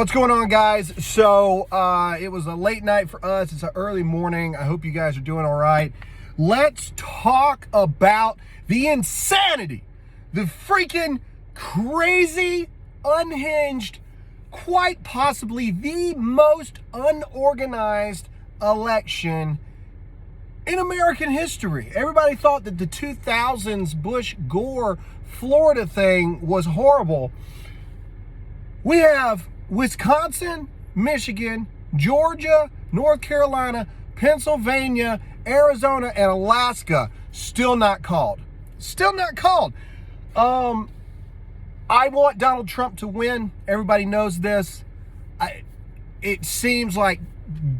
What's going on, guys? So it was a late night for us. It's an early morning. I hope you guys are doing all right. Let's talk about the insanity, the freaking crazy, unhinged, quite possibly the most unorganized election in American history. Everybody thought that the 2000s Bush-Gore Florida thing was horrible. We have Wisconsin, Michigan, Georgia, North Carolina, Pennsylvania, Arizona, and Alaska still not called. Still not called. I want Donald Trump to win. Everybody knows this. It seems like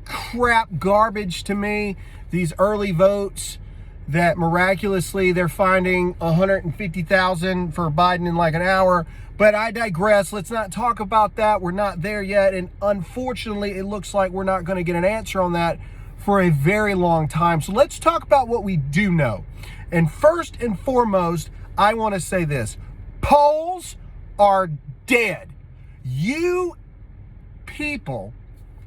crap garbage to me, these early votes that miraculously they're finding 150,000 for Biden in like an hour. But I digress. Let's not talk about that. We're not there yet. And unfortunately, it looks like we're not going to get an answer on that for a very long time. So let's talk about what we do know. And first and foremost, I want to say this. Polls are dead. You people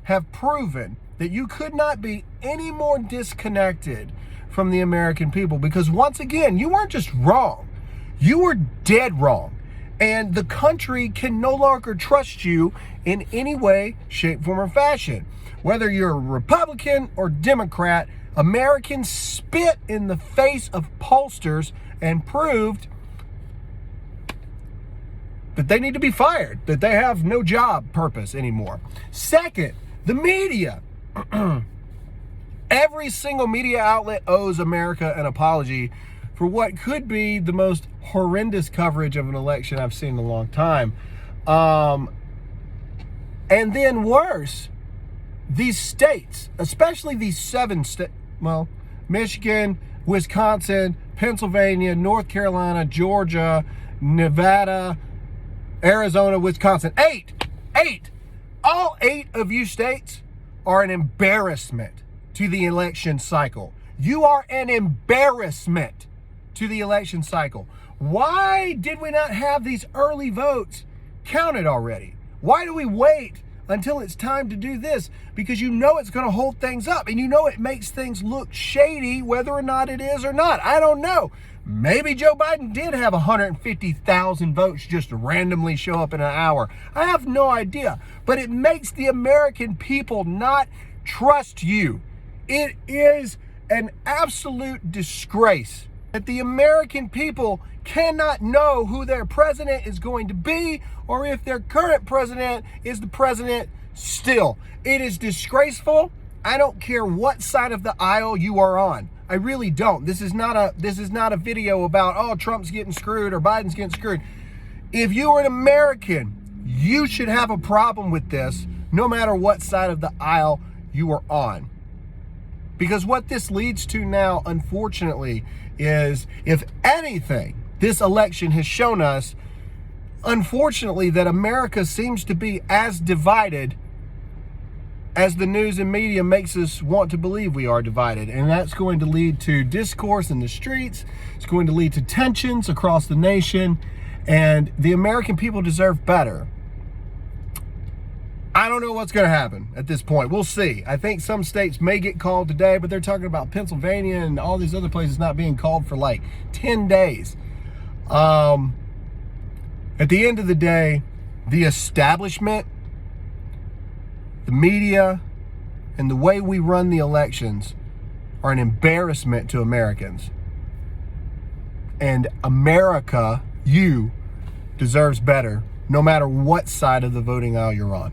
have proven that you could not be any more disconnected from the American people, because once again, you weren't just wrong. You were dead wrong. And the country can no longer trust you in any way, shape, form, or fashion. Whether you're a Republican or Democrat, Americans spit in the face of pollsters and proved that they need to be fired, that they have no job purpose anymore. Second, the media. Every single media outlet owes America an apology for what could be the most horrendous coverage of an election I've seen in a long time. And then worse, these states, especially these 7 states, well, Michigan, Wisconsin, Pennsylvania, North Carolina, Georgia, Nevada, Arizona, Wisconsin, 8. All 8 of you states are an embarrassment to the election cycle. You are an embarrassment to the election cycle. Why did we not have these early votes counted already? Why do we wait until it's time to do this? Because you know it's going to hold things up, and you know it makes things look shady, whether or not it is or not. I don't know. Maybe Joe Biden did have 150,000 votes just randomly show up in an hour. I have no idea. But it makes the American people not trust you. It is an absolute disgrace that the American people cannot know who their president is going to be, or if their current president is the president still. It is disgraceful. I don't care what side of the aisle you are on. I really don't. This is not a video about, oh, Trump's getting screwed or Biden's getting screwed. If you are an American, you should have a problem with this, no matter what side of the aisle you are on. Because what this leads to now, unfortunately, is, if anything, this election has shown us, unfortunately, that America seems to be as divided as the news and media makes us want to believe we are divided. And that's going to lead to discourse in the streets. It's going to lead to tensions across the nation. And the American people deserve better. I don't know what's going to happen at this point. We'll see. I think some states may get called today, but they're talking about Pennsylvania and all these other places not being called for like 10 days. At the end of the day, the establishment, the media, and the way we run the elections are an embarrassment to Americans. And America, you, deserves better, no matter what side of the voting aisle you're on.